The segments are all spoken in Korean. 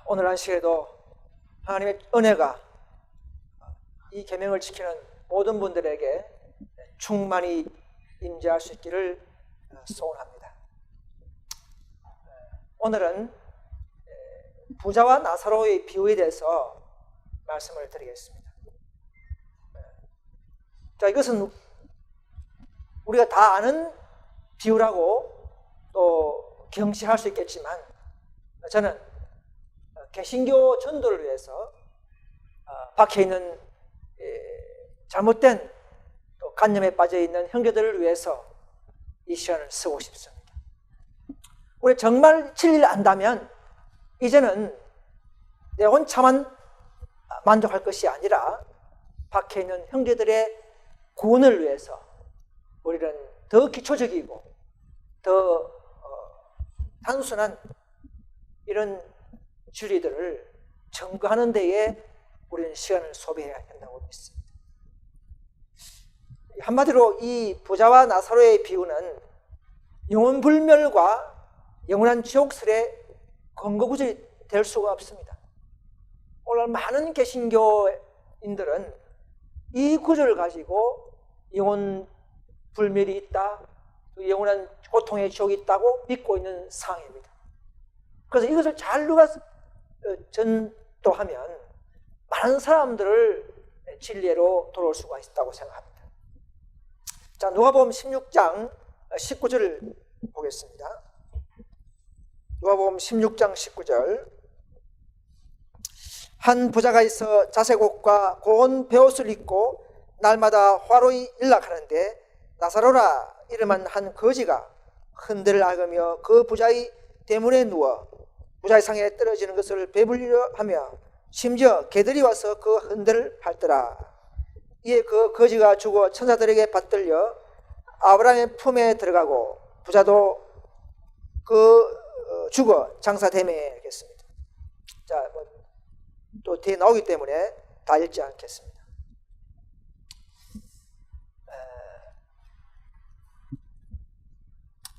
오늘 안식에도 하나님의 은혜가 이 계명을 지키는 모든 분들에게 충만히 임재할 수 있기를 소원합니다. 오늘은 부자와 나사로의 비유에 대해서 말씀을 드리겠습니다. 자, 이것은 우리가 다 아는 비유라고 또 경시할 수 있겠지만, 저는 개신교 전도를 위해서 박혀 있는 잘못된 또 관념에 빠져 있는 형제들을 위해서 이 시간을 쓰고 싶습니다. 우리 정말 진리를 안다면 이제는 내 혼자만 만족할 것이 아니라 박혀 있는 형제들의 구원을 위해서 우리는 더 기초적이고 더 단순한 이런 진리들을 증거하는 데에 우리는 시간을 소비해야 한다고 믿습니다. 한마디로 이 부자와 나사로의 비유는 영혼불멸과 영원한 지옥설의 근거구절이 될 수가 없습니다. 오늘 많은 개신교인들은 이 구절을 가지고 영혼불멸이 있다, 영원한 고통의 지옥이 있다고 믿고 있는 상황입니다. 그래서 이것을 잘 누가 전도하면 많은 사람들을 진리로 돌아올 수가 있다고 생각합니다. 자, 누가복음 16장 19절을 보겠습니다. 누가복음 16장 19절. 한 부자가 있어 자색 옷과 고운 베옷을 입고 날마다 화로에 일락하는데 나사로라 이름한 한 거지가 흔들을 앓으며 그 부자의 대문에 누워 부자의 상에 떨어지는 것을 배불리려 하며 심지어 개들이 와서 그 흔들을 밟더라. 이에 그 거지가 죽어 천사들에게 받들려 아브라함의 품에 들어가고 부자도 죽어 장사되매 겠습니다. 자, 또 뒤에 나오기 때문에 다 읽지 않겠습니다.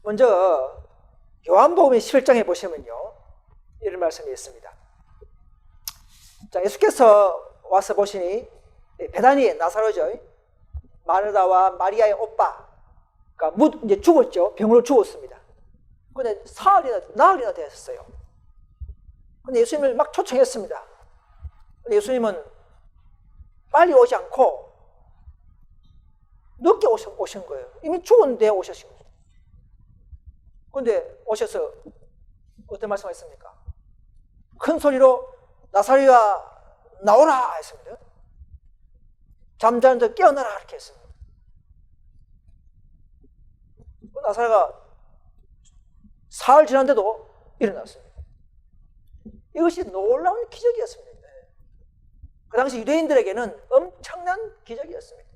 먼저 요한복음 11장에 보시면요, 이런 말씀이 있습니다. 자, 예수께서 와서 보시니 베다니의 나사로죠, 마르다와 마리아의 오빠, 그러니까 이제 죽었죠. 병으로 죽었습니다. 근데 나흘이나 되었어요. 근데 예수님을 막 초청했습니다. 근데 예수님은 빨리 오지 않고 늦게 오신 거예요. 이미 죽었는데 오셨신 거예요. 근데 오셔서 어떤 말씀하셨습니까? 큰 소리로 나사로야 나오라 했습니다. 잠자는 자 깨어나라 이렇게 했습니다. 나사로가 사흘 지났는데도 일어났습니다. 이것이 놀라운 기적이었습니다. 그 당시 유대인들에게는 엄청난 기적이었습니다.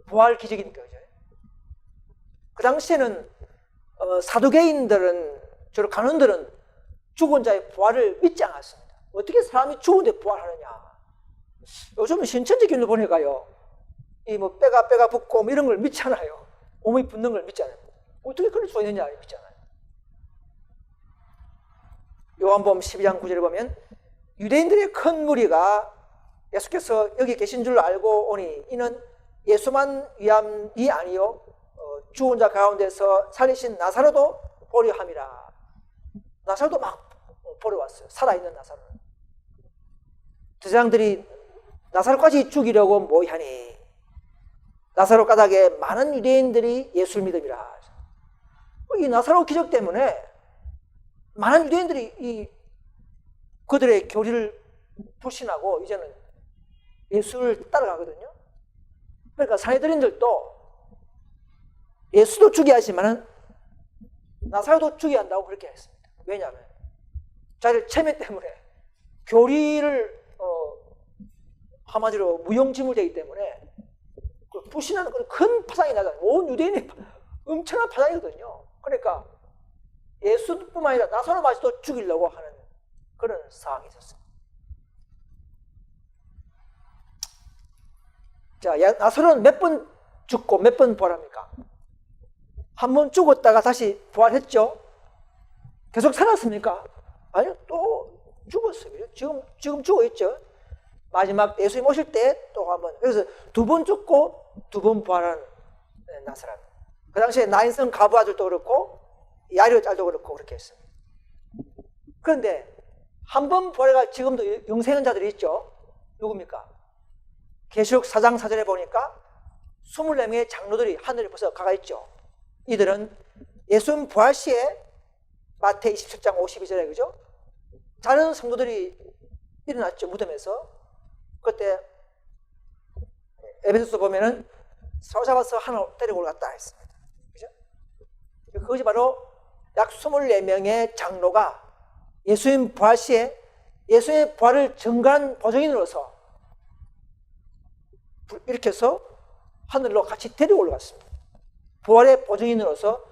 부활 기적이니까. 그 당시에는 사두개인들은, 주로 간원들은 죽은 자의 부활을 믿지 않았습니다. 어떻게 사람이 죽은데 부활하느냐. 요즘은 신천지교를 보니까요, 이 뼈가 붙고 이런 걸 믿잖아요. 몸이 붙는 걸 믿잖아요. 어떻게 그럴 수 있느냐 믿잖아요. 요한복음 12장 9절에 보면 유대인들의 큰 무리가 예수께서 여기 계신 줄 알고 오니 이는 예수만 위함이 아니요 죽은 자 가운데서 살리신 나사로도 보려 함이라. 나사로도 막 보러 왔어요. 살아있는 나사로. 제사장들이 나사로까지 죽이려고 모이하니 나사로 까닭에 많은 유대인들이 예수를 믿음이라. 이 나사로 기적 때문에 많은 유대인들이 그들의 교리를 불신하고 이제는 예수를 따라가거든요. 그러니까 사내들인들도 예수도 죽여야 하지만 나사로도 죽여야 한다고 그렇게 했습니다. 왜냐하면 자기들 체면 때문에 교리를 한마디로 무용지물되기 때문에 불신하는 큰 파장이 나잖아요. 온 유대인의 엄청난 파장이거든요. 그러니까 예수뿐만 아니라 나사로마저도 죽이려고 하는 그런 상황이 있었습니다. 자, 나사로는 몇 번 죽고 몇 번 부활합니까? 한 번 죽었다가 다시 부활했죠? 계속 살았습니까? 아니요, 또 죽었어요. 지금 죽어 있죠. 마지막 예수님 오실 때 또 한번. 그래서 2번 죽고 2번 부활한 나사렛. 그 당시에 나인성 가부 아들도 그렇고 야이로 딸도 그렇고 그렇게 했습니다. 그런데 한 번 부활해가 지금도 영생한 자들이 있죠. 누굽니까? 계시록 4장 4절에 보니까 24명의 장로들이 하늘에 벌써 가가 있죠. 이들은 예수님 부활 시에 마태 27장 52절에 그죠? 자는 성도들이 일어났죠. 무덤에서. 그때 에베소서 보면은 사로잡아서 하늘로 데리고 올랐다 했습니다. 그죠? 그것이 바로 약 24명의 장로가 예수님 부활 시에 예수님의 부활을 증거한 보증인으로서 일으켜서 하늘로 같이 데리고 올라갔습니다. 부활의 보증인으로서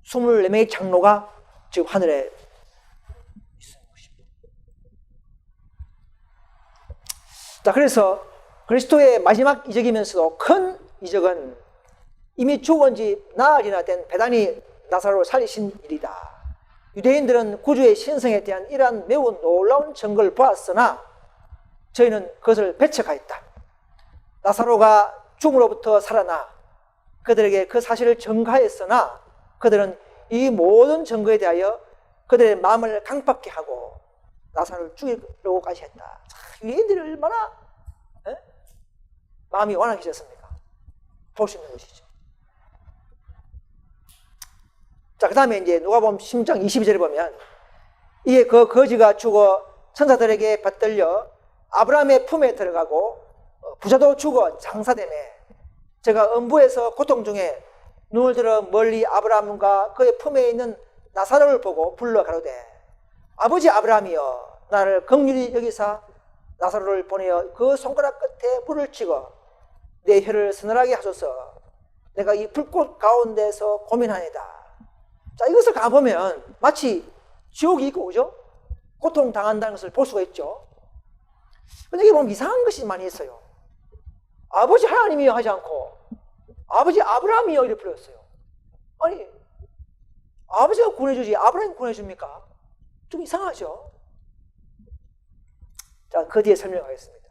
24명의 장로가 지금 하늘에 있는 것입니다. 자, 그래서 그리스도의 마지막 이적이면서도 큰 이적은 이미 죽은 지 나흘이나 된 베다니 나사로를 살리신 일이다. 유대인들은 구주의 신성에 대한 이러한 매우 놀라운 증거를 보았으나 저희는 그것을 배척하였다. 나사로가 죽음으로부터 살아나 그들에게 그 사실을 증거하였으나 그들은 이 모든 증거에 대하여 그들의 마음을 강팍케 하고 나사로를 죽이려고까지 했다. 유대인들이 얼마나 마음이 완악해졌습니까? 볼 수 있는 것이죠. 자, 그 다음에 이제 누가복음 10장 22절에 보면 이에 그 거지가 죽어 천사들에게 받들려 아브라함의 품에 들어가고 부자도 죽어 장사되매 제가 음부에서 고통 중에 눈을 들어 멀리 아브라함과 그의 품에 있는 나사로를 보고 불러 가로되 아버지 아브라함이여 나를 긍휼히 여기사 나사로를 보내어 그 손가락 끝에 불을 찍어 내 혀를 서늘하게 하소서. 내가 이 불꽃 가운데서 고민하니다. 자, 이것을 가보면 마치 지옥이 있고 그죠? 고통당한다는 것을 볼 수가 있죠. 근데 여기 보면 이상한 것이 많이 있어요. 아버지 하나님이여 하지 않고 아버지 아브라함이여 이렇게 불렀어요. 아니 아버지가 구원해주지 아브라함이 구원해줍니까? 좀 이상하죠. 자, 그 뒤에 설명하겠습니다.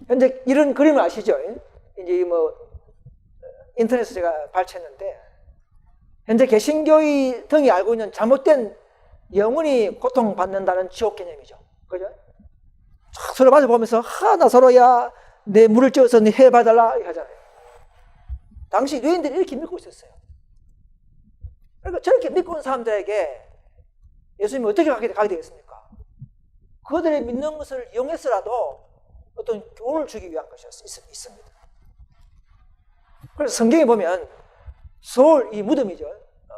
현재 이런 그림을 아시죠? 이제 뭐 인터넷에서 제가 발췌했는데 현재 개신교의 등이 알고 있는 잘못된 영원히 고통받는다는 지옥 개념이죠. 그죠? 서로 마주보면서 나 서로야 내 물을 찌어서 네 해 봐달라 하잖아요. 당시 유대인들이 이렇게 믿고 있었어요. 그러니까 저렇게 믿고 있는 사람들에게 예수님이 어떻게 가게 되겠습니까? 그들의 믿는 것을 이용해서라도 어떤 교훈을 주기 위한 것이 있습니다. 그래서 성경에 보면 서울 이 무덤이죠.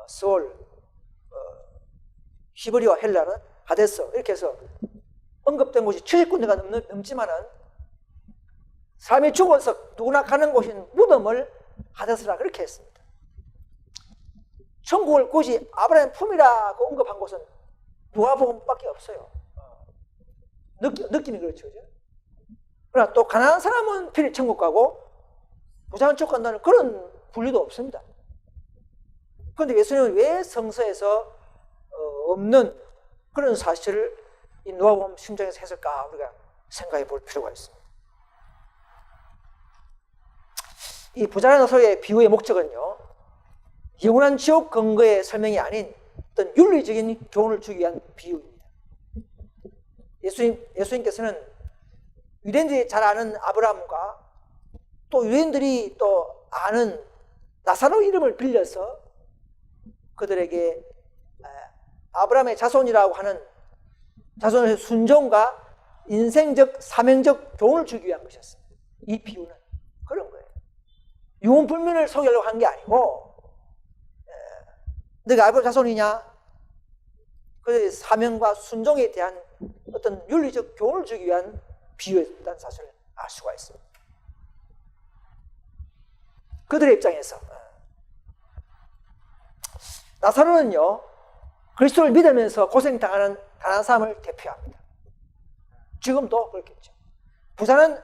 서울 히브리어 헬라는 하데스 이렇게 해서 언급된 곳이 70군데가 넘지만은 사람이 죽어서 누구나 가는 곳인 무덤을 하데스라 그렇게 했습니다. 천국을 굳이 아브라함 품이라고 언급한 곳은 누가복음밖에 없어요. 느낌이 그렇죠. 그러나 또 가난한 사람은 편히 천국 가고 부자는 쪽 간다는 그런 분류도 없습니다. 그런데 예수님은 왜 성서에서 없는 그런 사실을 이 누가복음 10장에서 했을까 우리가 생각해 볼 필요가 있습니다. 이 부자라는 서의 비유의 목적은요, 영원한 지옥 근거의 설명이 아닌 어떤 윤리적인 교훈을 주기 위한 비유입니다. 예수님께서는 유대인들이 잘 아는 아브라함과 또 유대인들이 또 아는 나사로 이름을 빌려서 그들에게 아브라함의 자손이라고 하는 자손의 순종과 인생적 사명적 교훈을 주기 위한 것이었습니다. 이 비유는 그런 거예요. 유언불문을 소개하려고 한 게 아니고 너가 아브라함 자손이냐? 그들의 사명과 순종에 대한 어떤 윤리적 교훈을 주기 위한 비유였다는 사실을 알 수가 있습니다. 그들의 입장에서 나사로는요 그리스도를 믿으면서 고생당하는 가난한 사람을 대표합니다. 지금도 그렇겠죠. 부자는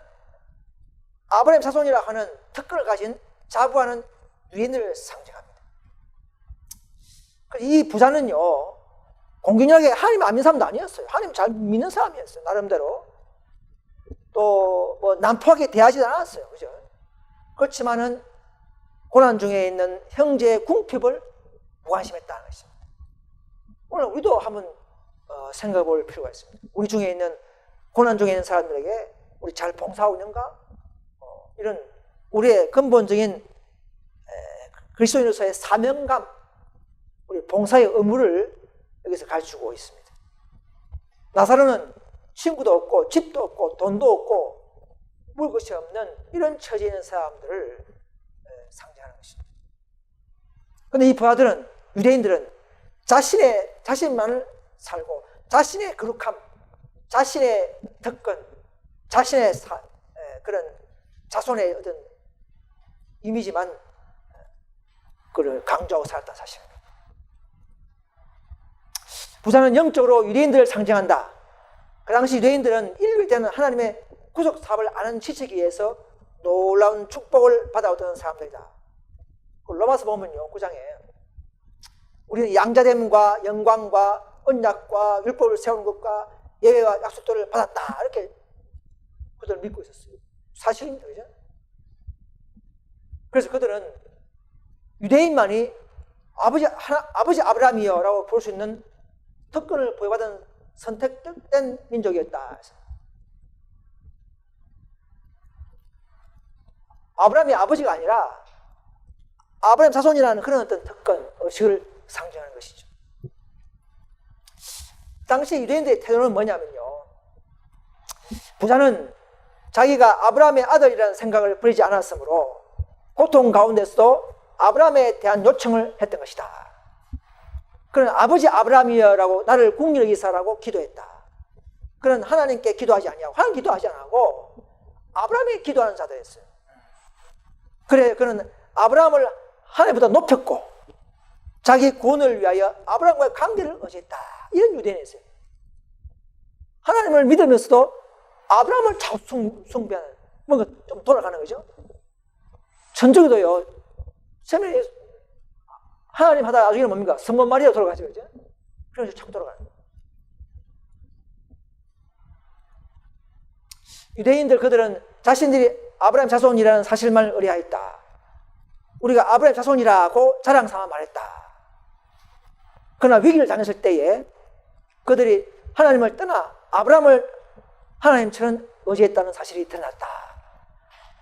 아브라함 자손이라 하는 특권을 가진 자부하는 유인을 상징합니다. 이 부자는요 공격력에 하나님 안 믿는 사람도 아니었어요. 하나님 잘 믿는 사람이었어요. 나름대로. 또 뭐 난폭하게 대하지 않았어요. 그죠? 그렇지만은 고난 중에 있는 형제의 궁핍을 무관심했다는 것입니다. 오늘 우리도 한번 생각해 볼 필요가 있습니다. 우리 중에 있는 고난 중에 있는 사람들에게 우리 잘 봉사하고 있는가? 이런 우리의 근본적인 그리스도인으로서의 사명감, 우리 봉사의 의무를 여기서 가르치고 있습니다. 나사로는 친구도 없고 집도 없고 돈도 없고 먹을 것이 없는 이런 처지에 있는 사람들을 상징하는 것입니다. 그런데 이 부하들은, 유대인들은 자신만을 살고 자신의 거룩함, 자신의 특권, 자신의 그런 자손의 어떤 이미지만 그를 강조하고 살았다는 사실입니다. 부자는 영적으로 유대인들을 상징한다. 그 당시 유대인들은 인류에 대한 하나님의 구속 사업을 아는 지식에 의해서 놀라운 축복을 받아오던 사람들이다. 로마서 보면요, 9장에 우리는 양자됨과 영광과 언약과 율법을 세우는 것과 예외와 약속들을 받았다. 이렇게 그들은 믿고 있었어요. 사실입니다. 그죠? 그래서 그들은 유대인만이 아버지 아브라함이여 라고 볼 수 있는 특권을 부여받은 선택된 민족이었다. 아브라함이 아버지가 아니라 아브라함 자손이라는 그런 어떤 특권, 의식을 상징하는 것이죠. 당시 유대인들의 태도는 뭐냐면요, 부자는 자기가 아브라함의 아들이라는 생각을 버리지 않았으므로 고통 가운데서도 아브라함에 대한 요청을 했던 것이다. 그는 아버지 아브라함이여라고 나를 궁히 여기사라고 기도했다. 그는 하나님께 기도하지 아니하고 하나님 기도하지 않고 아브라함에게 기도하는 자들이었어요. 그래, 그는 아브라함을 하나님보다 높였고 자기 구원을 위하여 아브라함과의 관계를 의지했다. 이런 유대인이었어요. 하나님을 믿으면서도 아브라함을 자꾸 숭배하는, 뭔가 좀 돌아가는 거죠. 전적에도요, 처음에 하나님 하다가 나중에는 뭡니까? 성모 마리아로 돌아가죠. 그죠? 그래서 자꾸 돌아가는 거예요. 유대인들 그들은 자신들이 아브라함 자손이라는 사실만 의뢰하였다. 우리가 아브라함 자손이라고 자랑 삼아 말했다. 그러나 위기를 당했을 때에 그들이 하나님을 떠나 아브라함을 하나님처럼 의지했다는 사실이 드러났다.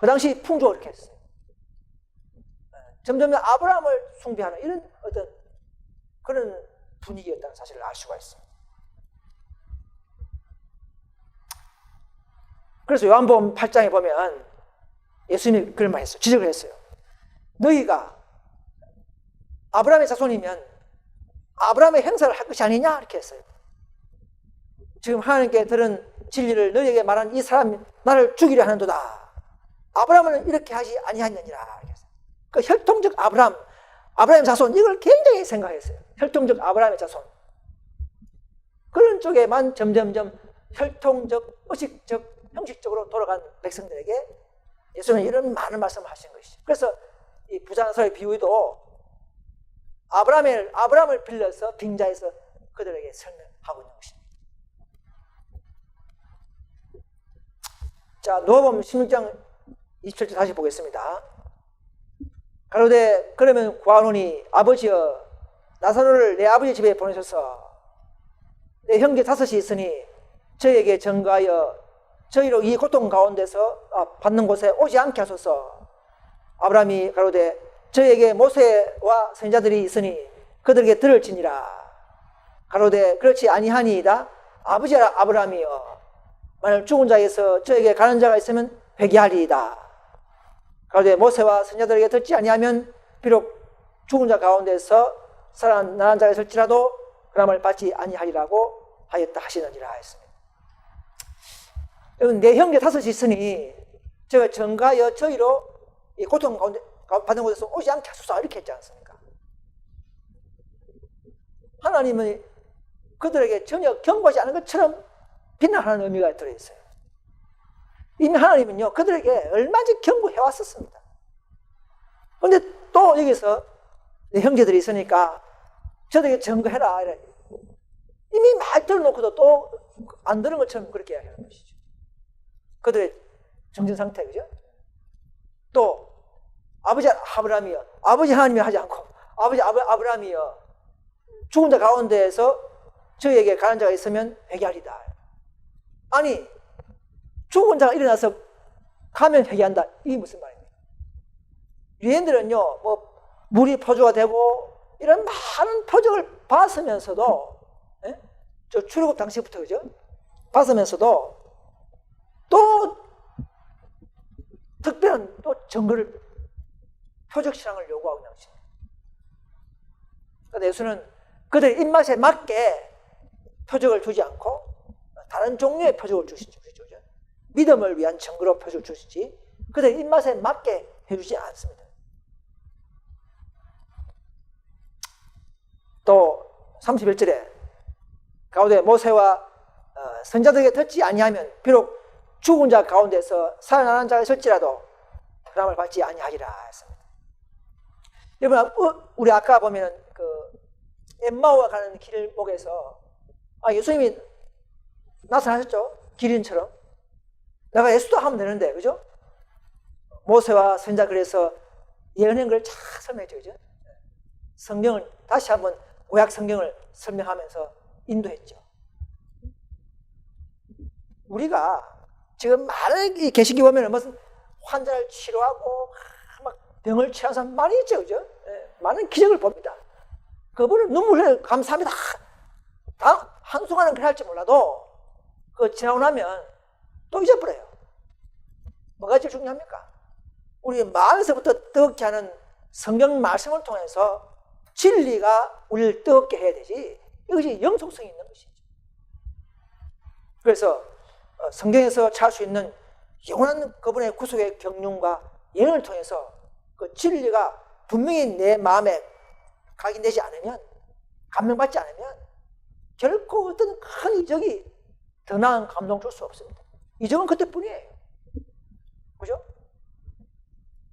그 당시 풍조가 그렇게 했어요. 점점 아브라함을 숭배하는 이런 어떤 그런 분위기였다는 사실을 알 수가 있습니다. 그래서 요한복음 8장에 보면 예수님이 그런 말 했어요. 지적을 했어요. 너희가 아브라함의 자손이면 아브라함의 행사를 할 것이 아니냐? 이렇게 했어요. 지금 하나님께 들은 진리를 너희에게 말한 이 사람이 나를 죽이려 하는도다. 아브라함은 이렇게 하지 아니하느니라. 그 혈통적 아브라함의 자손, 이걸 굉장히 생각했어요. 혈통적 아브라함의 자손. 그런 쪽에만 점점점 혈통적, 의식적, 형식적으로 돌아간 백성들에게 예수님은 이런 많은 말씀을 하신 것이죠. 그래서 이 부자나사의 비유도 아브라함을 빌려서 빙자해서 그들에게 설명하고 있는 것입니다. 자, 누가복음 16장 27절 다시 보겠습니다. 가로되 그러면 구하노니 아버지여 나사로를 내 아버지 집에 보내셔서 내 형제 5이 있으니 저에게 전가하여 저희로 이 고통 가운데서 받는 곳에 오지 않게 하소서. 아브라함이 가로되 저에게 모세와 선지자들이 있으니 그들에게 들을지니라. 가로되 그렇지 아니하니이다. 아버지 아브라함이여 만일 죽은 자에서 저에게 가는 자가 있으면 회개하리이다. 가로되 모세와 선지자들에게 듣지 아니하면 비록 죽은 자 가운데서 살아난 자가 있을지라도 그람을 받지 아니하리라고 하였다 하시느니라 했습니다. 여러분, 내 형제 5이 있으니 제가 전가하여 저희로 이 고통 가운데 받는 곳에서 오지 않게 하소서 이렇게 했지 않습니까? 하나님은 그들에게 전혀 경고하지 않은 것처럼 비난하는 의미가 들어있어요. 이미 하나님은요 그들에게 얼마든지 경고해 왔었습니다. 그런데 또 여기서 내 형제들이 있으니까 저들에게 전거해라 이래. 이미 말 들어놓고도 또 안 들은 것처럼 그렇게 하는 것이죠. 그들의 정신 상태, 그죠? 또 아버지 아브라함이여, 아버지 하나님이 하지 않고 아버지 아브라함이여, 죽은 자 가운데에서 저에게 가는 자가 있으면 회개하리다. 아니, 죽은 자가 일어나서 가면 회개한다. 이게 무슨 말입니까? 유대인들은요, 뭐 물이 표적가 되고 이런 많은 표적을 봤으면서도, 저 출애굽 당시부터, 그죠? 봤으면서도 또 특별한 또 증거를, 표적 신앙을 요구하고 있는 것입니다. 그런데 예수는 그들의 입맛에 맞게 표적을 주지 않고 다른 종류의 표적을 주시죠. 믿음을 위한 증거로 표적을 주시지 그들의 입맛에 맞게 해주지 않습니다. 또 31절에 가운데 모세와 선자들에게 듣지 아니하면 비록 죽은 자 가운데서 살아나는 자가 있을지라도 사람을 받지 아니하리라 했습니다. 여러분, 우리 아까 보면은 그 엠마오가 가는 길목에서 예수님이 나타나셨죠? 기린처럼. 내가 예수도 하면 되는데, 그죠? 모세와 선자 그래서 예언한 걸 잘 설명했죠, 그죠? 성경을 다시 한번 구약 성경을 설명하면서 인도했죠. 우리가 지금 많은 이 계시기 보면 무슨 환자를 치료하고 막 병을 치료하는 사람 많이 있죠, 그죠? 많은 기적을 봅니다. 그분은 눈물을 감사합니다. 다 한순간은 그래 할지 몰라도 그거 지나고 나면 또 잊어버려요. 뭐가 제일 중요합니까? 우리 마음에서부터 뜨겁게 하는 성경 말씀을 통해서 진리가 우리를 뜨겁게 해야 되지, 이것이 영속성이 있는 것이죠. 그래서 성경에서 찾을 수 있는 영원한 그분의 구속의 경륜과 예언을 통해서 그 진리가 분명히 내 마음에 각인되지 않으면, 감명받지 않으면 결코 어떤 큰 이적이 더 나은 감동을 줄 수 없습니다. 이적은 그때뿐이에요. 그죠?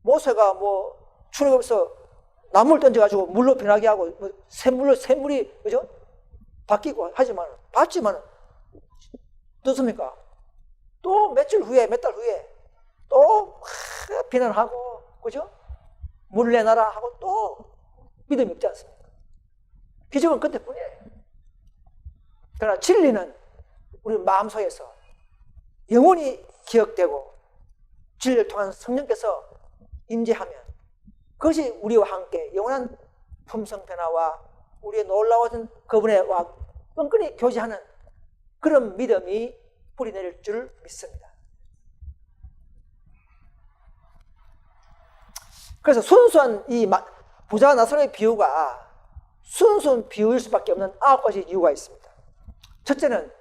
모세가 뭐 출애굽에서 나무를 던져가지고 물로 변하게 하고 뭐 샘물이 그죠? 바뀌고 하지만 봤지만 어떻습니까? 또 며칠 후에, 몇 달 후에 또 비난하고, 그죠? 물 내놔라 하고 또 믿음이 없지 않습니까? 기적은 그때뿐이에요. 그러나 진리는 우리 마음속에서 영원히 기억되고 진리를 통한 성령께서 임재하면 그것이 우리와 함께 영원한 품성 변화와 우리의 놀라운 그분의 와 끈끈이 교제하는 그런 믿음이 뿌리내릴 줄 믿습니다. 그래서 순수한 이 부자 나사로의 비유가 순수한 비유일 수밖에 없는 9가지 이유가 있습니다. 첫째는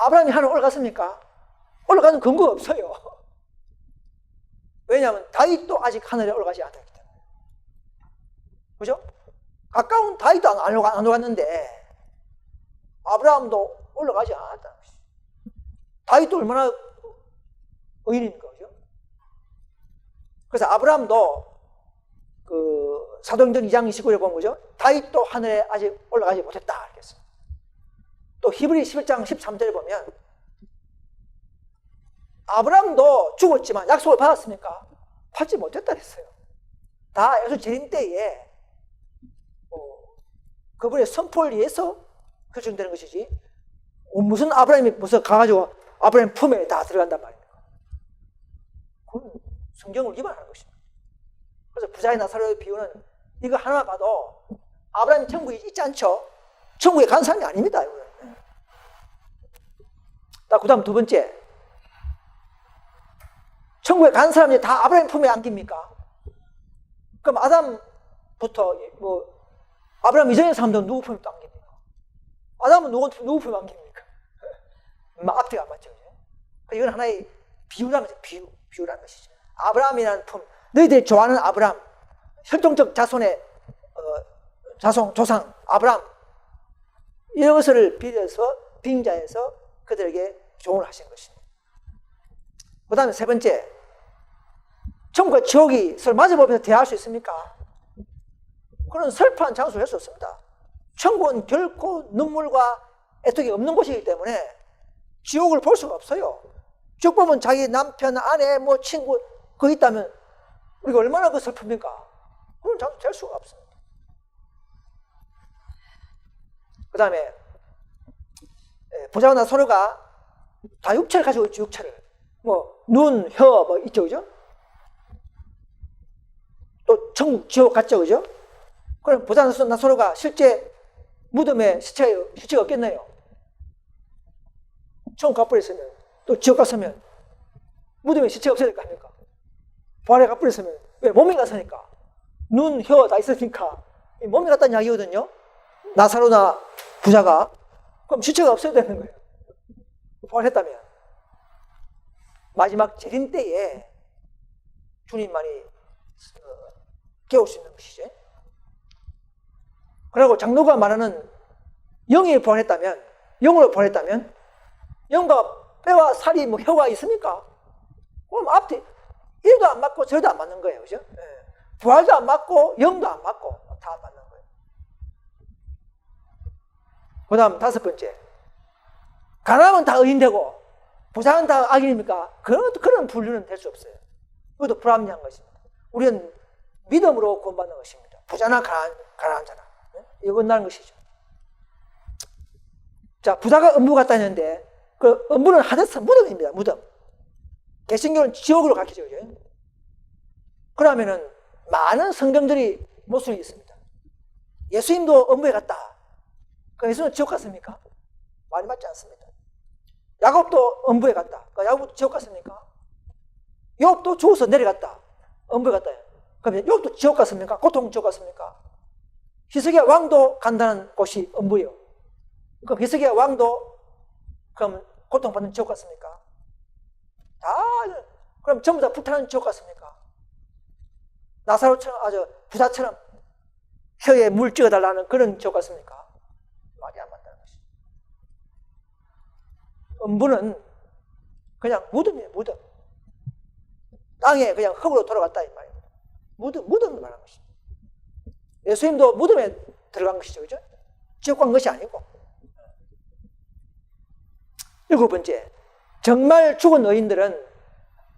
아브라함이 하늘 올라갔습니까? 올라가는 근거가 없어요. 왜냐하면 다윗도 아직 하늘에 올라가지 않았기 때문에. 그죠? 가까운 다윗도 안 올라갔는데 아브라함도 올라가지 않았다는 것이죠. 다윗도 얼마나 의인입니까? 그죠? 그래서 아브라함도 그 사도행전 2장 29절에 보면, 그죠? 다윗도 하늘에 아직 올라가지 못했다 알겠습니다. 또 히브리 11장 13절에 보면 아브라함도 죽었지만 약속을 받았습니까? 받지 못했다 그랬어요. 다 예수 재림 때에 그분의 선포를 위해서 결정되는 것이지, 무슨 아브라함이 무슨 가가지고 아브라함 품에 다 들어간단 말입니다. 그건 성경을 위반하는 것입니다. 그래서 부자의 나사로의 비유는 이거 하나만 봐도 아브라함이 천국에 있지 않죠? 천국에 간 사람이 아닙니다. 그 다음 두 번째, 천국에 간 사람이 다 아브라함 품에 안깁니까? 그럼 아담부터 뭐 아브라함 이전의 사람들은 누구 품에 또 안깁니까? 아담은 누구 품에 안깁니까? 앞뒤가 안 맞죠. 이건 하나의 비유라는 것이죠. 비유라는 것이죠. 아브라함이라는 품, 너희들이 좋아하는 아브라함, 혈통적 자손의 조상 아브라함, 이런 것을 빌어서 빙자해서 그들에게 조언을 하신 것입니다. 그 다음에 세 번째, 천국과 지옥이 서로 마주보면서 대화할 수 있습니까? 그런 설파한 장소를 할 수 없습니다. 천국은 결코 눈물과 애통이 없는 곳이기 때문에 지옥을 볼 수가 없어요. 지옥 보면 자기 남편, 아내, 뭐 친구 그거 있다면 우리가 얼마나 그 슬픕니까? 그건 잘 될 수가 없습니다. 그 다음에 부자와 나사로가 다 육체를 가지고 있죠. 육체를 뭐 눈, 혀 뭐 있죠, 그죠? 또 천국, 지옥 갔죠, 그죠? 그럼 부자와 나사로가 실제 무덤에 시체가 없겠네요. 천국 가버렸으면 또 지옥 갔으면 무덤에 시체가 없어야 될 거 아닙니까? 부활에 가버렸으면 왜? 몸이 갔으니까 눈, 혀 다 있으니까 몸이 갔다는 이야기거든요. 나사로나 부자가 그럼 시체가 없어야 되는 거예요. 부활했다면 마지막 재림 때에 주님만이 깨울 수 있는 것이죠. 그리고 장로가 말하는 영이 부활했다면, 영으로 부활했다면 영과 뼈와 살이 뭐 혀가 있습니까? 그럼 앞뒤 이리도 안 맞고 저리도 안 맞는 거예요, 그죠? 부활도 안 맞고 영도 안 맞고 다 안 맞는 거예요. 그 다음 5번째, 가난하면 다 의인되고 부자는 다 악인입니까? 그런 분류는 될 수 없어요. 그것도 불합리한 것입니다. 우리는 믿음으로 구원받는 것입니다. 부자나 가난한 자나 이건 나는 것이죠. 자, 부자가 음부 갔다 했는데 그 음부는 하데스 무덤입니다. 무덤. 개신교는 지옥으로 가르쳐죠. 그러면은 많은 성경들이 모순이 있습니다. 예수님도 음부에 갔다. 그 예수는 지옥 갔습니까? 말이 맞지 않습니다. 야곱도 음부에 갔다. 그 야곱도 지옥 갔습니까? 욥도 죽어서 내려갔다. 음부에 갔다. 그럼 욥도 지옥 갔습니까? 고통 지옥 갔습니까? 히스기야 왕도 간다는 곳이 음부예요. 그럼 히스기야 왕도 그럼 고통받는 지옥 갔습니까? 그럼 전부 다 불타는 지옥 갔습니까? 나사로처럼 부자처럼 혀에 물 찍어달라는 그런 지옥 같습니까? 말이 안 맞다는 것이죠. 음부는 그냥 무덤이에요. 무덤. 땅에 그냥 흙으로 돌아갔다 이 말이에요. 무덤을 말하는 것입니다. 예수님도 무덤에 들어간 것이죠, 그죠? 지옥 간 것이 아니고. 7번째, 정말 죽은 의인들은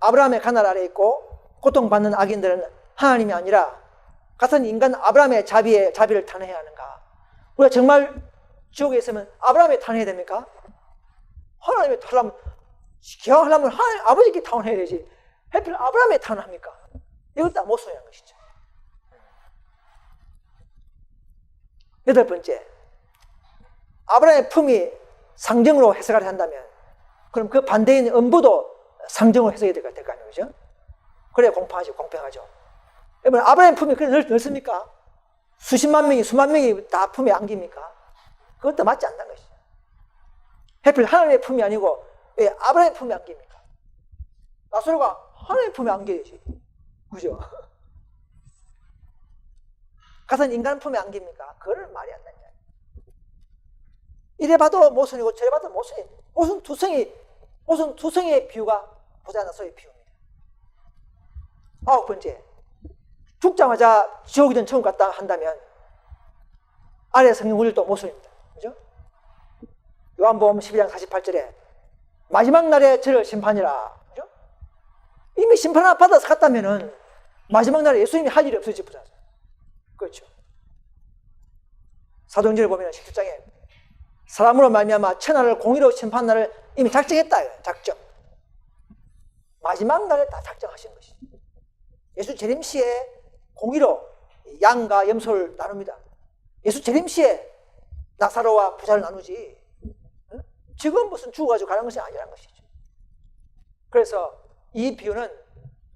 아브라함의 가날 아래 있고 고통받는 악인들은 하나님이 아니라 같은 인간 아브라함의 자비를 탄핵해야 하는가? 우리가 정말 지옥에 있으면 아브라함에 탄핵해야 됩니까? 하나님의 탄핵하려면 기왕하려면 하나님 아버지께 탄핵해야 되지. 하필 아브라함에 탄핵합니까? 이것도 다 모순한 것이죠. 8번째, 아브라함의 품이 상정으로 해석을 한다면 그럼 그 반대인 음부도 상정으로 해석이 될 거 아니에요, 그죠? 그래야 공평하죠. 여러분, 아브라함의 품이 그래 넓습니까? 수십만 명이, 수만 명이 다 품에 안깁니까? 그것도 맞지 않는 것이죠. 하필 하나님의 품이 아니고 왜 아브라함의 품에 안깁니까? 나사로가 하나님의 품에 안겨야지, 그죠? 같은 인간 품에 안깁니까? 그거는 말이 안 된다. 이래 봐도 모순이고 저래 봐도 모순이. 모순 두 성의 비유가 부자 나사로의 비유입니다. 9번째, 죽자마자 지옥이든 천국 갔다 한다면 아래 성경들도 모순입니다. 그죠? 요한복음 12장 48절에 마지막 날에 저를 심판이라. 그죠? 이미 심판 하나 받아서 갔다면은 마지막 날에 예수님이 할 일이 없어지지 부자. 그렇죠. 사도행전을 보면 17장에 사람으로 말미암아 천하를 공의로 심판 날을 이미 작정했다. 작정. 마지막 날에 다 작정하신 것이죠. 예수 재림시에 공의로 양과 염소를 나눕니다. 예수 재림시에 나사로와 부자를 나누지. 지금 무슨 죽어가지고 가는 것이 아니라는 것이죠. 그래서 이 비유는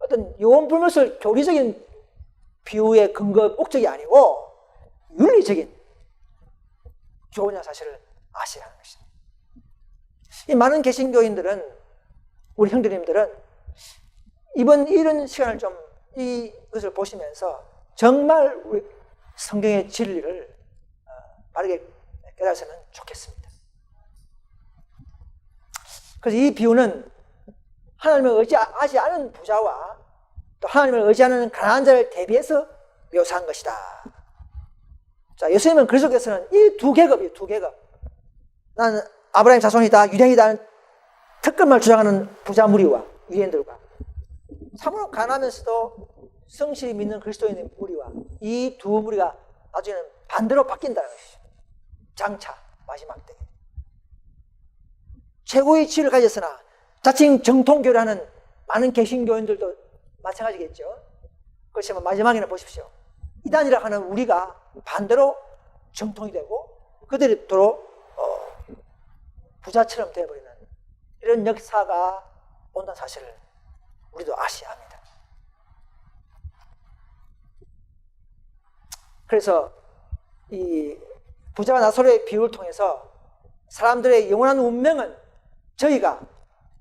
어떤 요원불멸설 교리적인 비유의 근거 목적이 아니고 윤리적인 교훈이라는 사실을 아시라는 것입니다. 이 많은 개신교인들은, 우리 형제님들은 이런 시간을 좀 이것을 보시면서 정말 우리 성경의 진리를 바르게 깨달으면 좋겠습니다. 그래서 이 비유는 하나님을 의지하지 않은 부자와 또 하나님을 의지하는 가난한 자를 대비해서 묘사한 것이다. 자, 예수님은 그리스도께서는 이 두 계급이에요, 두 계급. 나는 아브라함의 자손이다, 유대인이다 특권을 주장하는 부자 무리와 유대인들과 참으로 가난하면서도 성실히 믿는 그리스도인의 무리와 이 두 무리가 나중에는 반대로 바뀐다는 것이죠. 장차 마지막 때에 최고의 지위를 가졌으나 자칭 정통교라는 많은 개신교인들도 마찬가지겠죠. 그렇지만 마지막에는 보십시오. 이단이라 하는 우리가 반대로 정통이 되고 그들이 또 부자처럼 되어버리는 이런 역사가 온다는 사실을 우리도 아셔야 합니다. 그래서 이 부자와 나사로의 비유를 통해서 사람들의 영원한 운명은 저희가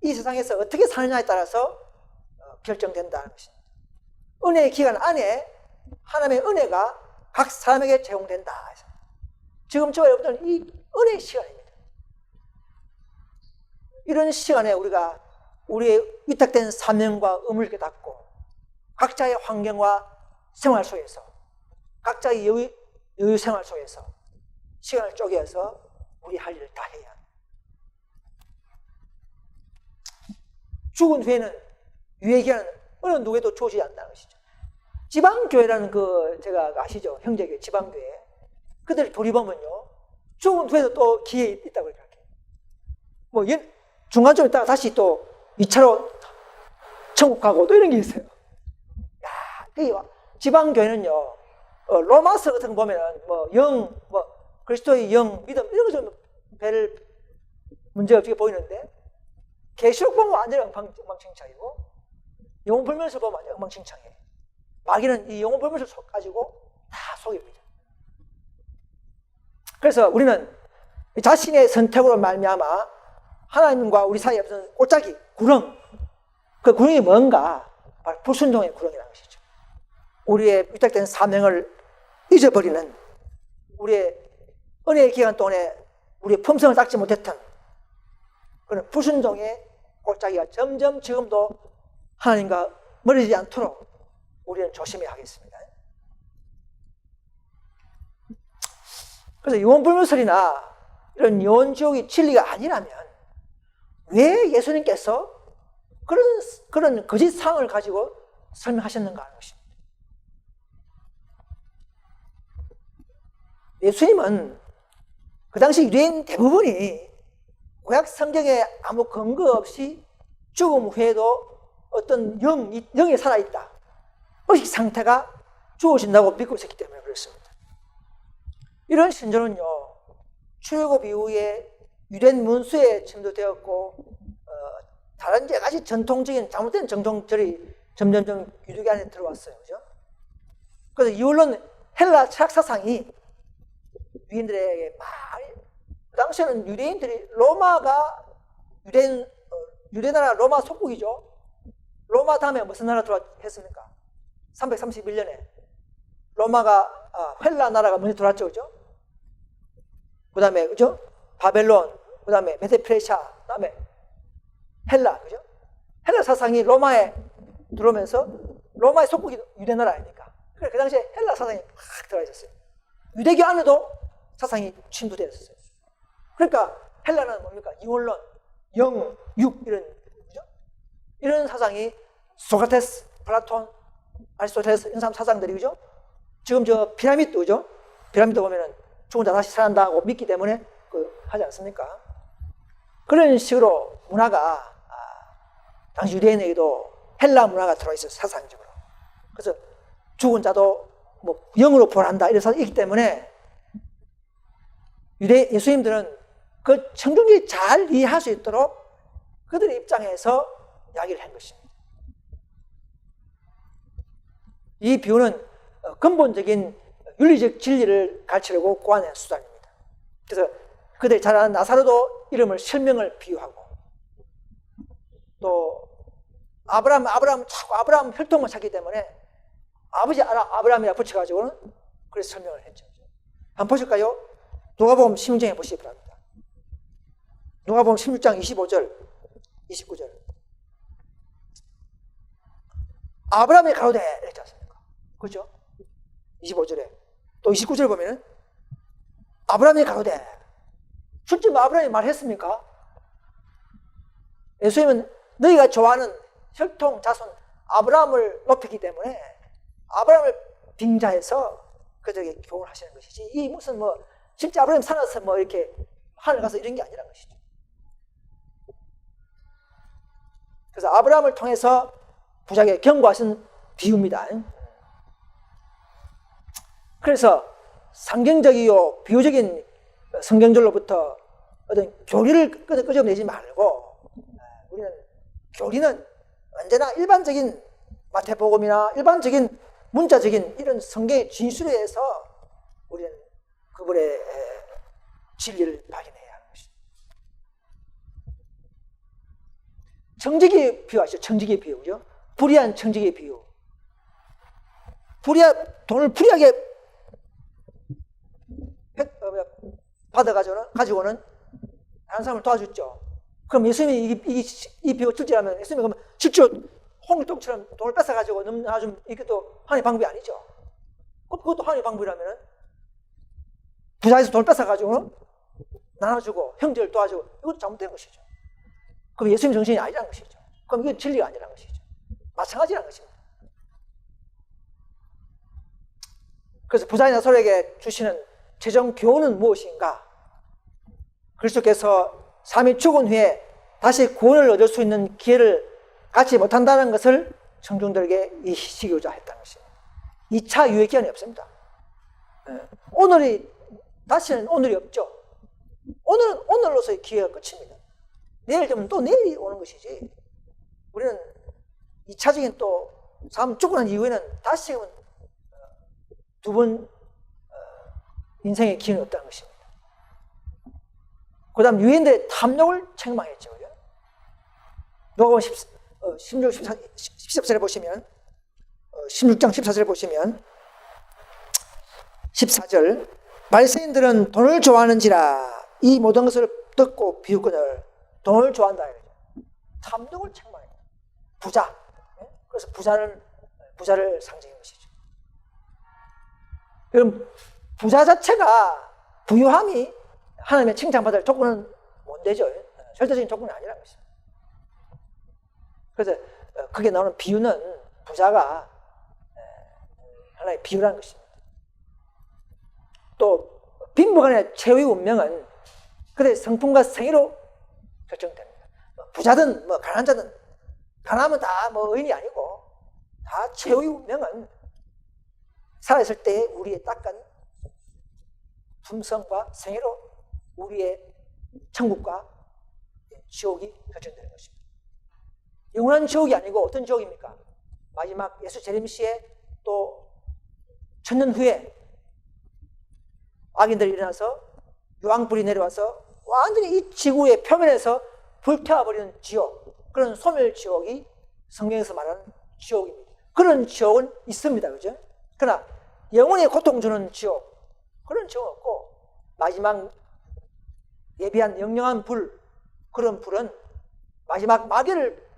이 세상에서 어떻게 사느냐에 따라서 결정된다는 것입니다. 은혜의 기간 안에 하나님의 은혜가 각 사람에게 제공된다. 지금 저와 여러분들은 이 은혜의 시간입니다. 이런 시간에 우리가 우리의 위탁된 사명과 의무를 깨닫고 각자의 환경과 생활 속에서 각자의 여유 생활 속에서 시간을 쪼개서 우리 할 일을 다 해야 합니다. 죽은 후에는 유예기간은 어느 누구에도 주어지지 않는다는 것이죠. 지방교회라는 제가 아시죠? 형제교회 지방교회. 그들 돌이보면요. 죽은 후에도 또 기회 있다고 이렇게. 중간쯤 있다가 다시 또 2차로 천국 가고 또 이런 게 있어요. 야, 지방교회는요. 로마서 같은 거 보면은 그리스도의 영, 믿음 이런 거 좀 별 문제 없이 보이는데 계시록 보면 완전히 엉망진창이고 영혼불면서 보면 완전히 엉망진창이에요. 마귀는 이 영혼불면서 가지고 다 속입니다. 그래서 우리는 자신의 선택으로 말미암아 하나님과 우리 사이에 무슨 골짜기, 구렁, 그 구렁이 뭔가 바로 불순종의 구렁이라는 것이죠. 우리의 위탁된 사명을 잊어버리는 우리의 은혜의 기간 동안에 우리의 품성을 닦지 못했던 그런 불순종의 골짜기가 점점 지금도 하나님과 멀어지지 않도록 우리는 조심해야 하겠습니다. 그래서 영혼불명설이나 이런 영혼지옥이 진리가 아니라면 왜 예수님께서 그런 거짓 상을 가지고 설명하셨는가 하는 것입니다. 예수님은 그 당시 유대인 대부분이 구약 성경에 아무 근거 없이 죽음 후에도 어떤 영이 살아있다. 의식 상태가 주어진다고 믿고 있었기 때문에 그렇습니다. 이런 신조는요, 출애굽 이후에 유대인 문수에 침투되었고 다른 여러 가지 전통적인 잘못된 정통절이 점점점 유대교 안에 들어왔어요. 그죠? 그래서 이후로는 헬라 철학 사상이 유대인들에게 그 당시에는 유대인들이 로마가 유대 나라 로마 속국이죠. 로마 다음에 무슨 나라 들어왔습니까? 331년에 로마가 헬라 나라가 먼저 들어왔죠, 그죠? 그 다음에 그죠? 바벨론, 그 다음에 메데페르시아, 그 다음에 헬라, 그죠? 헬라 사상이 로마에 들어오면서 로마의 속국이 유대 나라 아닙니까? 그래서 그 당시에 헬라 사상이 확 들어와 있었어요. 유대교 안에도 사상이 침투되어 있었어요. 그러니까 헬라는 뭡니까? 이원론, 영, 육 이런 그죠? 이런 사상이 소크라테스, 플라톤, 아리스토텔레스 이런 사상들이 그죠? 지금 저 피라미드 그죠? 피라미드 보면은 죽은 자 다시 살아난다고 믿기 때문에 하지 않습니까? 그런 식으로 문화가 당시 유대인에게도 헬라 문화가 들어와 있어요. 사상적으로. 그래서 죽은 자도 영으로 부활한다 이런 사상이 있기 때문에 예수님들은 그 청중들이 잘 이해할 수 있도록 그들의 입장에서 이야기를 한 것입니다. 이 비유는 근본적인 윤리적 진리를 가르치려고 고안한 수단입니다. 그래서 그들이 잘 아는 나사로도 이름을 실명을 비유하고 또 아브라함 자꾸 아브라함 혈통만 찾기 때문에 아버지 아브라함이라 붙여가지고는 그래서 설명을 했죠. 한번 보실까요? 누가복음 16장에 보시기 바랍니다. 누가복음 16장 25절, 29절. 아브라함이 가로되 이랬지 않습니까? 그렇죠? 25절에 또 29절 보면은 아브라함이 가로되, 실제 뭐 아브라함이 말했습니까? 예수님은 너희가 좋아하는 혈통 자손 아브라함을 높이기 때문에 아브라함을 빙자해서 그들에게 교훈을 하시는 것이지, 이 무슨 뭐 실제 아브라함이 살아서 뭐 이렇게 하늘 가서 이런 게 아니란 것이죠. 그래서 아브라함을 통해서 부자에게 경고하신 비유입니다. 그래서 상징적이요 비유적인 성경절로부터 어떤 교리를 끄집어내지 말고, 우리는 교리는 언제나 일반적인 마태복음이나 일반적인 문자적인 이런 성경의 진술에 의해서 우리는 그분의 진리를 발견해야 하는 것입니다. 청지기의 비유 아시죠? 청지기의 비유죠. 불의한 청지기의 비유. 돈을 불의하게 가지고는 다른 사람을 도와줬죠. 그럼 예수님이 이 비유 출제하면 예수님이 그러면 실제로 홍길동처럼 돈을 뺏어가지고 나좀 이게 또 하나님의 방법이 아니죠. 그것도 하나님의 방법이라면 부자에서 돈을 뺏어가지고 나눠주고 형제를 도와주고 이것도 잘못된 것이죠. 그럼 예수님 정신이 아니라는 것이죠. 그럼 이건 진리가 아니라는 것이죠. 마찬가지라는 것입니다. 그래서 부자인 나사로에게 주시는 최종 교훈은 무엇인가? 그리스도께서 삶이 죽은 후에 다시 구원을 얻을 수 있는 기회를 갖지 못한다는 것을 청중들에게 이시키고자 했다는 것입니다. 2차 유예 기한이 없습니다. 다시는 오늘이 없죠. 오늘은 오늘로서의 기회가 끝입니다. 내일 되면 또 내일이 오는 것이지, 우리는 2차적인 또 삶 죽고 난 이후에는 다시금은 두 번 인생의 기회는 없다는 것입니다. 그 다음 유대인들의 탐욕을 책망했죠. 누가복음 14절에 보시면 16장 14절에 보시면 14절, 바리새인들은 돈을 좋아하는지라 이 모든 것을 듣고 비웃거늘. 돈을 좋아한다. 탐욕을 책망해요. 부자. 그래서 부자를 상징한 것이죠. 그럼 부자 자체가, 부유함이 하나님의 칭찬받을 조건은 못 되죠. 절대적인 조건은 아니라는 것입니다. 그래서 그게 나오는 비유는 부자가 하나의 비유라는 것입니다. 또 빈부간의 최후의 운명은 그들의 성품과 생애로 결정됩니다. 부자든 뭐 가난한 자든, 가난하면 다 뭐 의인이 아니고 다 최후의 운명은 살아있을 때 우리의 딱한 품성과 생애로 우리의 천국과 지옥이 결정되는 것입니다. 영원한 지옥이 아니고 어떤 지옥입니까? 마지막 예수 재림 시에 또 1000년 후에 악인들이 일어나서 유황불이 내려와서 완전히 이 지구의 표면에서 불태워버리는 지옥, 그런 소멸지옥이 성경에서 말하는 지옥입니다. 그런 지옥은 있습니다. 그죠? 그러나 영원히 고통 주는 지옥, 그런 지옥은 없고, 마지막 예비한 영영한 불, 그런 불은 마지막 마귀를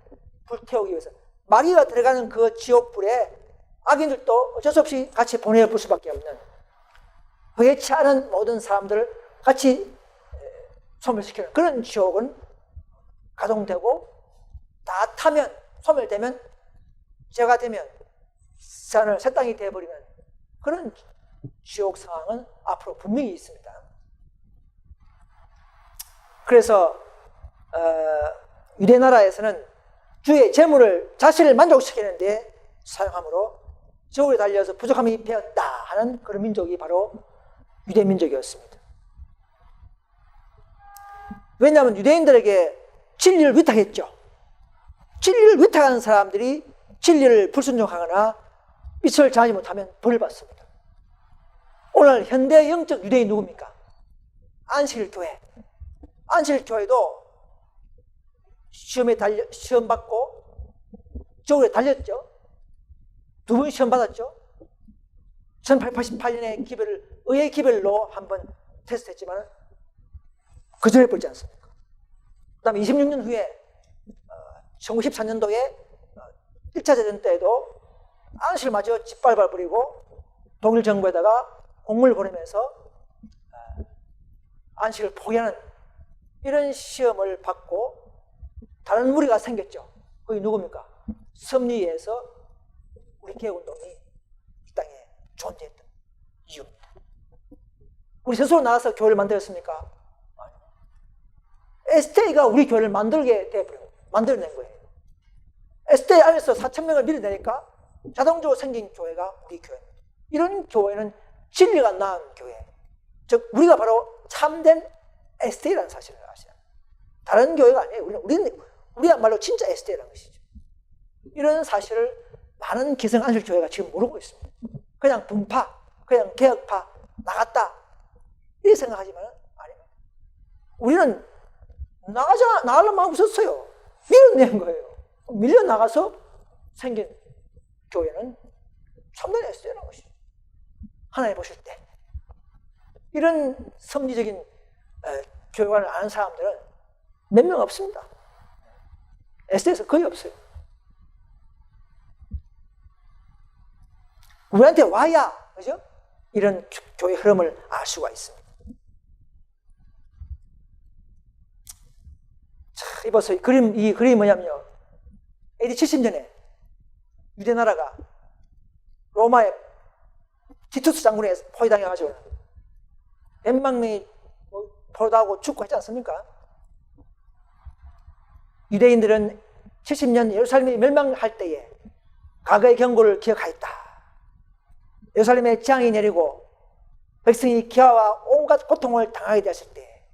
불태우기 위해서, 마귀가 들어가는 그 지옥불에 악인들도 어쩔 수 없이 같이 보내볼 수밖에 없는, 회개치 않은 모든 사람들을 같이 소멸시키는 그런 지옥은 가동되고, 다 타면, 소멸되면, 죄가 되면 새 땅이 되어버리는 그런 지옥 상황은 앞으로 분명히 있습니다. 그래서 유대 나라에서는 주의 재물을 자신을 만족시키는 데 사용함으로 지옥에 달려서 부족함이 되었다 하는 그런 민족이 바로 유대 민족이었습니다. 왜냐하면 유대인들에게 진리를 위탁했죠. 진리를 위탁하는 사람들이 진리를 불순종하거나 빛을 전하지 못하면 벌을 받습니다. 오늘 현대 영적 유대인 누굽니까? 안식일교회. 안식일교회도 시험 받고 지옥에 달렸죠. 2번 시험 받았죠. 1888년에 의의 기별로 한번 테스트했지만 거절해 버리지 않습니까? 그 다음에 26년 후에 1914년도에 1차 대전 때에도 안식을 마저 짓밟아 버리고 독일 정부에다가 공문을 보내면서 안식을 포기하는 이런 시험을 받고 다른 무리가 생겼죠. 그게 누굽니까? 섭리에서 우리 개혁운동이 이 땅에 존재했던 이유입니다. 우리 스스로 나와서 교회를 만들었습니까? SDA가 우리 교회를 만들게 되어버려요. 만들어낸 거예요. SDA 안에서 4,000명을 밀어내니까 자동적으로 생긴 교회가 우리 교회입니다. 이런 교회는 진리가 나은 교회, 즉 우리가 바로 참된 SDA라는 사실을 아셔야 합니다. 다른 교회가 아니에요. 우리야말로 진짜 SDA라는 것이죠. 이런 사실을 많은 기성 안식교회가 지금 모르고 있습니다. 그냥 분파, 그냥 개혁파, 나갔다 이렇게 생각하지만 아닙니다. 우리는 나가려면 웃었어요. 밀어낸 거예요. 밀려나가서 생긴 교회는 참된 SDA라는 것이죠. 하나님 보실 때 이런 섭리적인 교회관을 아는 사람들은 몇 명 없습니다. SDA에서 거의 없어요. 우리한테 와야, 그죠? 이런 교회 흐름을 알 수가 있습니다. 자, 이보세요. 이 그림이 뭐냐면요. AD 70년에 유대 나라가 로마의 티투스 장군에 포위당해가지고 몇만 명이 포로당하고 죽고 했지 않습니까? 유대인들은 70년 예루살렘이 멸망할 때에 과거의 경고를 기억하였다. 예루살렘에 재앙이 내리고 백성이 기아와 온갖 고통을 당하게 되었을 때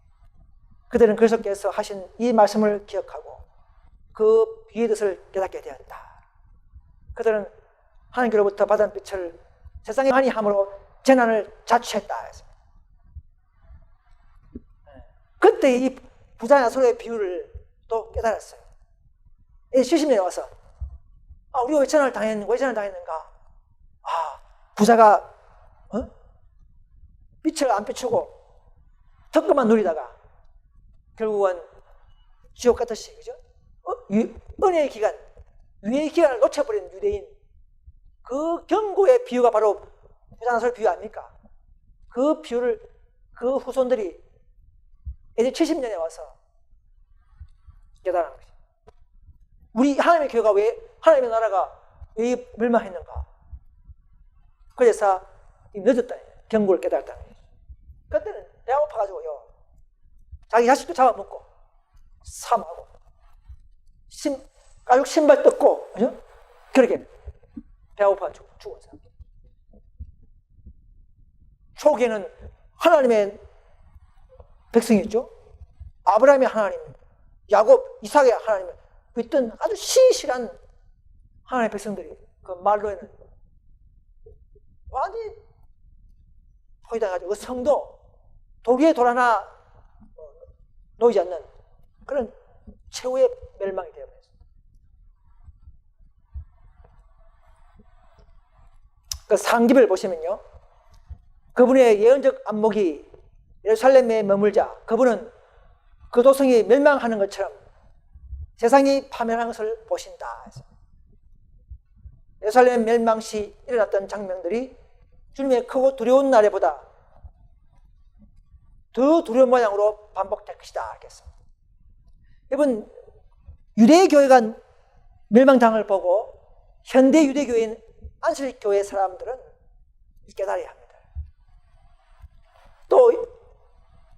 그들은 그리스도께서 하신 이 말씀을 기억하고 그 비의 뜻을 깨닫게 되었다. 그들은 하나님께로부터 받은 빛을 세상에 많이 함으로 재난을 자초했다. 그때 이 부자나 서로의 비유를 또 깨달았어요. 70년에 와서 우리가 왜 재난을 당했는가? 부자가 빛을 안 비추고 덕금만 누리다가 결국은 지옥 같듯이, 그죠? 은혜의 기간, 유예의 기간을 놓쳐버린 유대인, 그 경고의 비유가 바로 부자나설 비유 아닙니까? 그 비유를 그 후손들이 이제 70년에 와서 깨달은 거죠. 우리 하나님의 교회가 하나님의 나라가 왜 멸망했는가? 그래서 늦었다. 경고를 깨달았다는 거죠. 그때는 배가 고파가지고요. 자기 자식도 잡아먹고, 사망하고, 가죽 신발 뜯고, 그죠? 그렇게 배가 고파 죽은 사람. 초기에는 하나님의 백성이었죠. 아브라함의 하나님, 야곱, 이삭의 하나님, 있던 아주 신실한 하나님의 백성들이 그 말로에는 완전히 포위당해가지고 그 성도 도리에 돌 하나 놓이지 않는 그런 최후의 멸망이 되어버렸어요. 그 상기를 보시면요, 그분의 예언적 안목이 예루살렘에 머물자 그분은 그 도성이 멸망하는 것처럼 세상이 파멸하는 것을 보신다. 예루살렘 멸망 시 일어났던 장면들이 주님의 크고 두려운 날에보다 더 두려운 모양으로 반복될 것이다. 알겠습니다. 여러분, 유대교회가 멸망당을 보고 현대 유대교회인 안식교회 사람들은 깨달아야 합니다. 또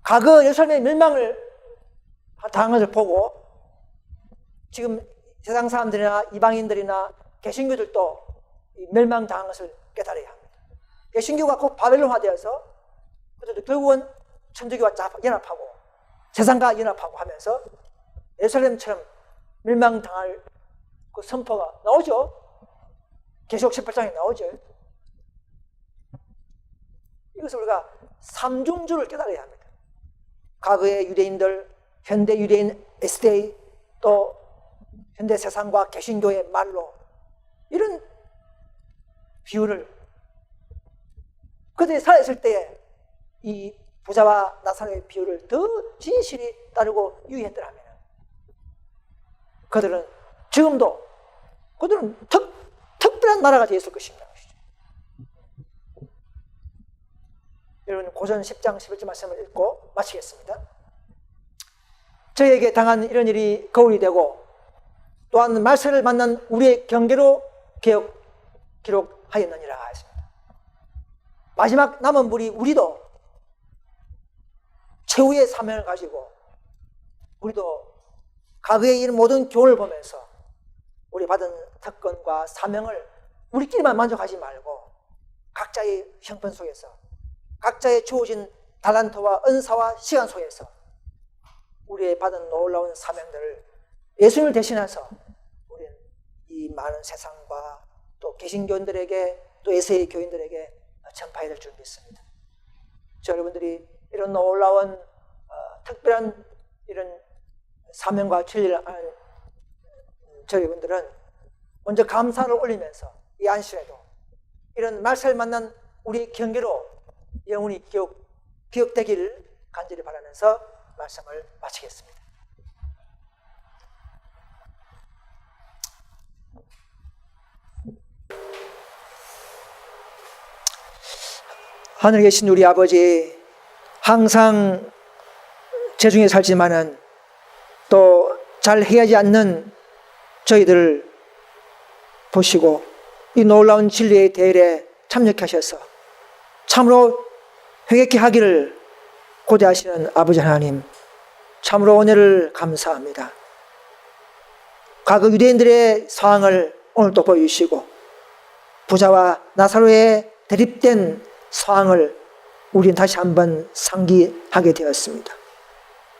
과거 예루살렘의 멸망을 당한 것을 보고 지금 세상 사람들이나 이방인들이나 개신교들도 멸망당한 것을 깨달아야 합니다. 개신교가 꼭 바벨론화되어서 그들도 결국은 천주교와 연합하고 세상과 연합하고 하면서 예루살렘처럼 멸망당할 그 선포가 나오죠. 계시록 18장에 나오죠. 이것을 우리가 삼중주를 깨달아야 합니다. 과거의 유대인들, 현대 유대인 SDA, 또 현대 세상과 개신교의 말로 이런 비유를 그들이 살아있을 때에 이 부자와 나사로의 비유를 더 진실히 따르고 유의했더라면 그들은 지금도 그들은 특별한 나라가 되었을 것입니다. 여러분 고전 10장 11절 말씀을 읽고 마치겠습니다. 저에게 당한 이런 일이 거울이 되고 또한 말세를 만난 우리의 경계로 기록하였느니라 했습니다. 마지막 남은 우리도 최후의 사명을 가지고 우리도 과거의 이런 모든 교훈을 보면서 우리 받은 특권과 사명을 우리끼리만 만족하지 말고 각자의 형편 속에서 각자의 주어진 달란트와 은사와 시간 속에서 우리의 받은 놀라운 사명들을 예수님을 대신해서 우리는 이 많은 세상과 또 개신교인들에게 또 에세이 교인들에게 전파해야 될 줄 믿습니다. 저 여러분들이 이런 놀라운 특별한 이런 사명과 진리를 아는 저 여러분들은 먼저 감사를 올리면서 이 안식에도 이런 말세를 만난 우리 경계로 영원히 기억되기를 간절히 바라면서 말씀을 마치겠습니다. 하늘에 계신 우리 아버지, 항상 죄중에 살지만은 또 잘 해야지 않는 저희들을 보시고 이 놀라운 진리의 대열에 참여케 하셔서 참으로 회개케 하기를 고대하시는 아버지 하나님, 참으로 은혜를 감사합니다. 과거 유대인들의 상황을 오늘 또 보여주시고 부자와 나사로의 대립된 상황을 우리는 다시 한번 상기하게 되었습니다.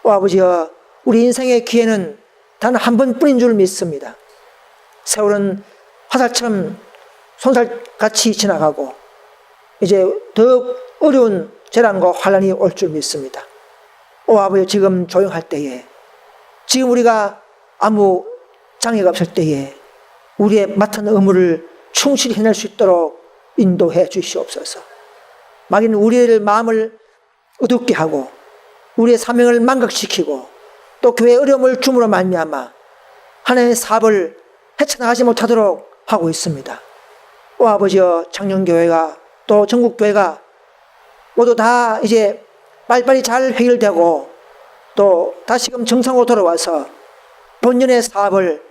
아버지여, 우리 인생의 기회는 단 한 번뿐인 줄 믿습니다. 세월은 화살처럼 손살같이 지나가고 이제 더 어려운 재난과 환란이 올 줄 믿습니다. 아버지, 지금 조용할 때에, 지금 우리가 아무 장애가 없을 때에 우리의 맡은 의무를 충실히 해낼 수 있도록 인도해 주시옵소서. 마귀는 우리의 마음을 어둡게 하고 우리의 사명을 망각시키고 또 교회에 어려움을 줌으로 말미암아 하나님의 사업을 헤쳐나가지 못하도록 하고 있습니다. 아버지여, 창녕교회가 또 전국교회가 모두 다 이제 빨리빨리 잘 해결되고 또 다시금 정상으로 돌아와서 본연의 사업을,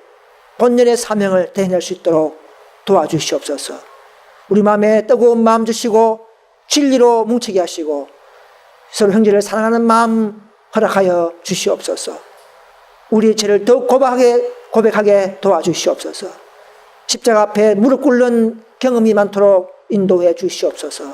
본연의 사명을 대해낼 수 있도록 도와주시옵소서. 우리 마음에 뜨거운 마음 주시고 진리로 뭉치게 하시고 서로 형제를 사랑하는 마음 허락하여 주시옵소서. 우리의 죄를 더욱 고백하게 도와주시옵소서. 십자가 앞에 무릎 꿇는 경험이 많도록 인도해 주시옵소서.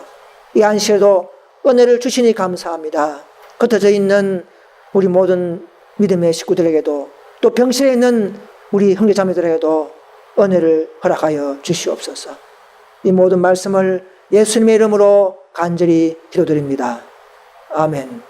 이 안식에도 은혜를 주시니 감사합니다. 흩어져 있는 우리 모든 믿음의 식구들에게도 또 병실에 있는 우리 형제자매들에게도 은혜를 허락하여 주시옵소서. 이 모든 말씀을 예수님의 이름으로 간절히 기도드립니다. 아멘.